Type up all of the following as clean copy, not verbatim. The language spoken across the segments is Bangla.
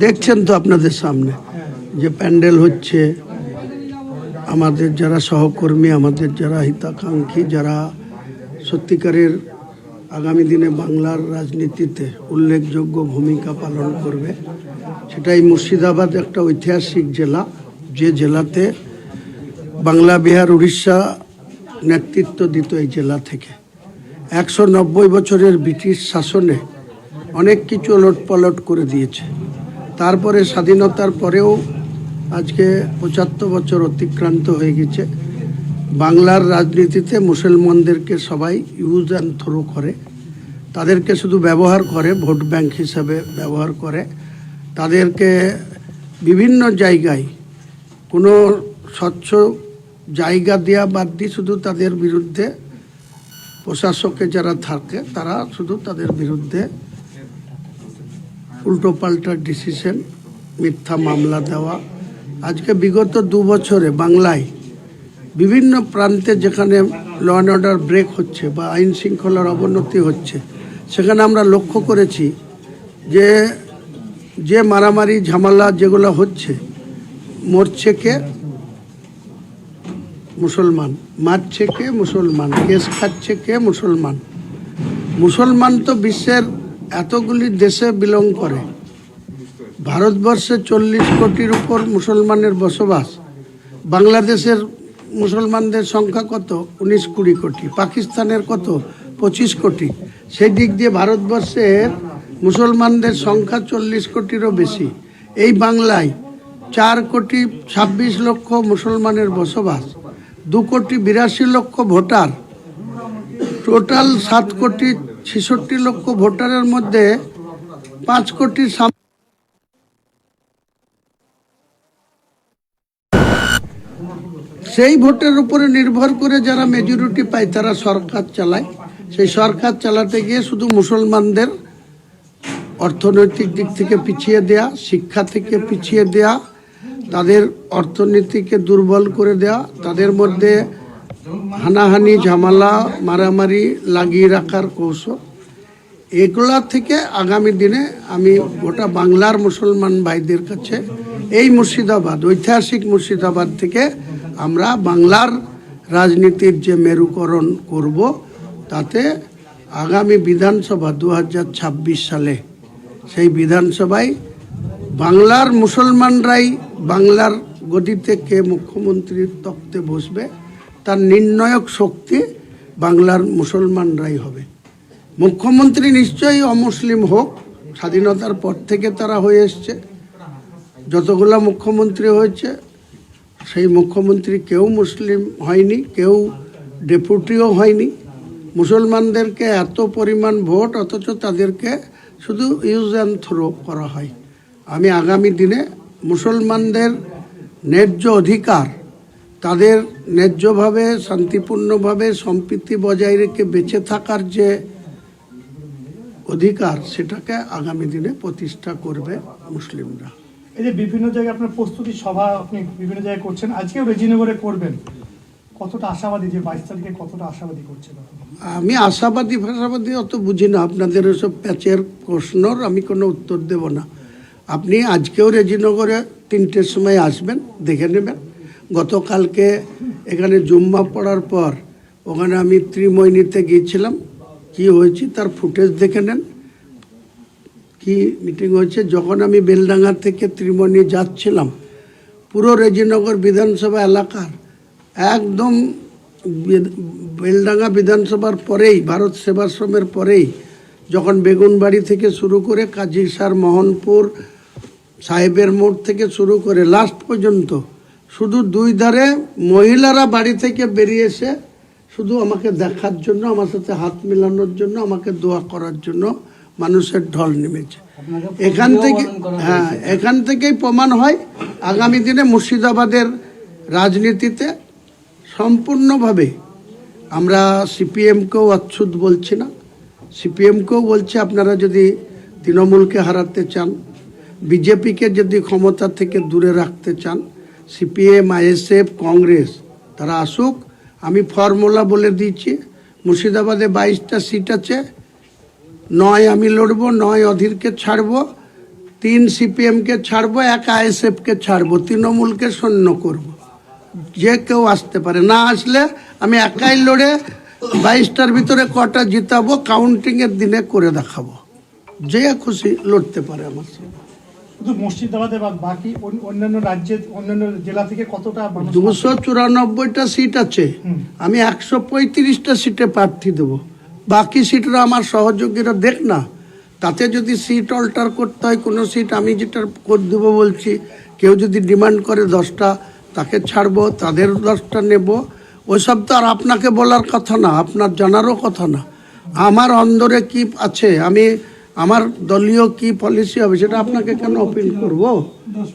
দেখছেন তো আপনাদের সামনে যে প্যান্ডেল হচ্ছে, আমাদের যারা সহকর্মী, আমাদের যারা হিতাকাঙ্ক্ষী, যারা সত্যিকারের আগামী দিনে বাংলার রাজনীতিতে উল্লেখযোগ্য ভূমিকা পালন করবে, সেটাই মুর্শিদাবাদ একটা ঐতিহাসিক জেলা, যে জেলাতে বাংলা, বিহার, উড়িষ্যা নেতৃত্ব দিত এই জেলা থেকে। 190 বছরের ব্রিটিশ শাসনে অনেক কিছু ওলটপালট করে দিয়েছে। তারপরে স্বাধীনতার পরেও আজকে 75 বছর অতিক্রান্ত হয়ে গেছে। বাংলার রাজনীতিতে মুসলমানদেরকে সবাই ইউজ অ্যান্ড থ্রো করে, তাদেরকে শুধু ব্যবহার করে, ভোট ব্যাংক হিসাবে ব্যবহার করে। তাদেরকে বিভিন্ন জায়গায় কোনো স্বচ্ছ জায়গা দেওয়া বাদ দিয়ে শুধু তাদের বিরুদ্ধে প্রশাসকে যারা থাকে তারা শুধু তাদের বিরুদ্ধে উল্টোপাল্টা ডিসিশন, মিথ্যা মামলা দেওয়া। আজকে বিগত 2 বছরে বাংলায় বিভিন্ন প্রান্তে যেখানে ল অ্যান্ড অর্ডার ব্রেক হচ্ছে বা আইন শৃঙ্খলার অবনতি হচ্ছে, সেখানে আমরা লক্ষ্য করেছি যে মারামারি ঝামেলা যেগুলো হচ্ছে, মরছে কে মুসলমান, মারছে কে মুসলমান, কেস খাচ্ছে কে মুসলমান। মুসলমান তো বিশ্বের এতগুলি দেশে বিলং করে। ভারতবর্ষে 40 কোটির উপর মুসলমানের বসবাস। বাংলাদেশের মুসলমানদের সংখ্যা কত? 19-20 কোটি। পাকিস্তানের কত? 25 কোটি। সেই দিক দিয়ে ভারতবর্ষের মুসলমানদের সংখ্যা 40 কোটিরও বেশি। এই বাংলায় 4,26 লক্ষ মুসলমানের বসবাস, 2,82 লক্ষ ভোটার, টোটাল 7,66 লক্ষ ভোটারের মধ্যে 5 কোটি। সেই ভোটের উপরে নির্ভর করে যারা মেজরিটি পায় তারা সরকার চালায়। সেই সরকার চালাতে গিয়ে শুধু মুসলমানদের অর্থনৈতিক দিক থেকে পিছিয়ে দেয়া, শিক্ষা থেকে পিছিয়ে দেয়া, তাদের অর্থনীতিকে দুর্বল করে দেয়া, তাদের মধ্যে হানাহানি, ঝামেলা, মারামারি লাগিয়ে রাখার কৌশল, এগুলা থেকে আগামী দিনে আমি গোটা বাংলার মুসলমান ভাইদের কাছে এই মুর্শিদাবাদ, ঐতিহাসিক মুর্শিদাবাদ থেকে আমরা বাংলার রাজনীতির যে মেরুকরণ করব, তাতে আগামী বিধানসভা 2026 সালে সেই বিধানসভায় বাংলার মুসলমানরাই বাংলার গদিতে কে মুখ্যমন্ত্রীর তখ্তে বসবে তার নির্ণায়ক শক্তি বাংলার মুসলমানরাই হবে। মুখ্যমন্ত্রী নিশ্চয়ই অমুসলিম হোক, স্বাধীনতার পর থেকে তারা হয়ে এসছে। যতগুলা মুখ্যমন্ত্রী হয়েছে সেই মুখ্যমন্ত্রী কেউ মুসলিম হয়নি, কেউ ডেপুটিও হয়নি। মুসলমানদেরকে এত পরিমাণ ভোট, অথচ তাদেরকে শুধু ইউজ অ্যান্ড থ্রো করা হয়। আমি আগামী দিনে মুসলমানদের ন্যায্য অধিকার, তাদের ন্যায্যভাবে, শান্তিপূর্ণভাবে সম্প্রীতি বজায় রেখে বেঁচে থাকার যে অধিকার, সেটাকে আগামী দিনে প্রতিষ্ঠা করবে মুসলিমরা। এই যে বিভিন্ন জায়গায় আপনার প্রস্তুতি সভা আপনি বিভিন্ন জায়গায় করছেন, আজকেও রেজিনগরে করবেন, কতটা আশাবাদী যে 22 তারিখে কতটা আশাবাদী করছেন? আমি আশাবাদী অত বুঝি না। আপনাদের ওসব প্যাচের প্রশ্নর আমি কোনো উত্তর দেব না। আপনি আজকেও রেজিনগরে 3টের সময় আসবেন, দেখে নেবেন। গতকালকে এখানে জুম্মা পড়ার পর ওখানে আমি ত্রিমোহিনীতে গিয়েছিলাম, কি হয়েছে তার ফুটেজ দেখে নেন, কি মিটিং হয়েছে। যখন আমি বেলডাঙ্গা থেকে ত্রিমোহিনী যাচ্ছিলাম, পুরো রেজিনগর বিধানসভা এলাকার একদম বেলডাঙ্গা বিধানসভার পরেই, ভারত সেবাশ্রমের পরেই, যখন বেগুনবাড়ি থেকে শুরু করে কাজীসার, মোহনপুর, সাহেবের মোড় থেকে শুরু করে লাস্ট পর্যন্ত শুধু 2 ধারে মহিলারা বাড়ি থেকে বেরিয়ে এসে শুধু আমাকে দেখার জন্য, আমার সাথে হাত মেলানোর জন্য, আমাকে দোয়া করার জন্য মানুষের ঢল নেমেছে। এখান থেকেই প্রমাণ হয় আগামী দিনে মুর্শিদাবাদের রাজনীতিতে সম্পূর্ণভাবে আমরা সিপিএমকেও অচ্ছুত বলছি না, সিপিএমকেও বলছি আপনারা যদি তৃণমূলকে হারাতে চান, বিজেপিকে যদি ক্ষমতা থেকে দূরে রাখতে চান, সিপিএম, আইএসএফ, কংগ্রেস তারা আসুক। আমি ফর্মুলা বলে দিচ্ছি, মুর্শিদাবাদে 22টা সিট আছে, 9 আমি লড়বো, 9 অধীরকে ছাড়বো, 3 সিপিএমকে ছাড়বো, 1 আইএসএফকে ছাড়বো, তৃণমূলকে শূন্য করব। যে কেউ আসতে পারে, না আসলে আমি একাই লড়ে 22টার ভিতরে কটা জিতাবো কাউন্টিংয়ের দিনে করে দেখাবো। যে খুশি লড়তে পারে আমার সঙ্গে। শুধু মুর্শিদাবাদে বা বাকি অন্যান্য রাজ্যের অন্যান্য জেলা থেকে কতটা মানুষ 294টা সিট আছে, আমি 135টা সিটে প্রার্থী দেবো। বাকি সিটরা আমার সহযোগীরা দেখ না, তাতে যদি সিট অল্টার করতে হয় কোনো সিট, আমি যেটা করে দেবো বলছি, কেউ যদি ডিমান্ড করে 10টা তাকে ছাড়বো, তাদের 10টা নেব। ওইসব তো আর আপনাকে বলার কথা না, আপনার জানারও কথা না। আমার অন্দরে কি আছে, আমি আমার দলীয় কি পলিসি হবে সেটা আপনাকে কেন অপিল করব?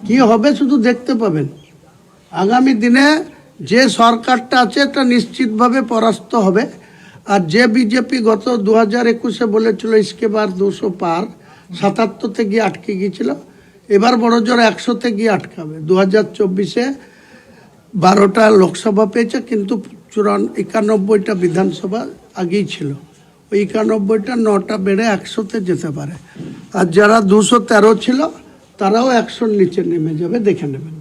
কি হবে শুধু দেখতে পাবেন। আগামী দিনে যে সরকারটা আছে এটা নিশ্চিতভাবে পরাস্ত হবে। আর যে বিজেপি গত 2021-এ বলেছিল ইসকে বার 200 পার, 77-তে গিয়ে আটকে গিয়েছিল, এবার বড় জোর 100-তে গিয়ে আটকাবে। 2024-এ 12টা লোকসভা পেয়েছে, কিন্তু 91টা বিধানসভা আগেই ছিল। ওই 91টা 9টা বেড়ে 100-তে যেতে পারে। আর যারা 213 ছিল তারাও 100-র নিচে নেমে যাবে, দেখে নেবেন।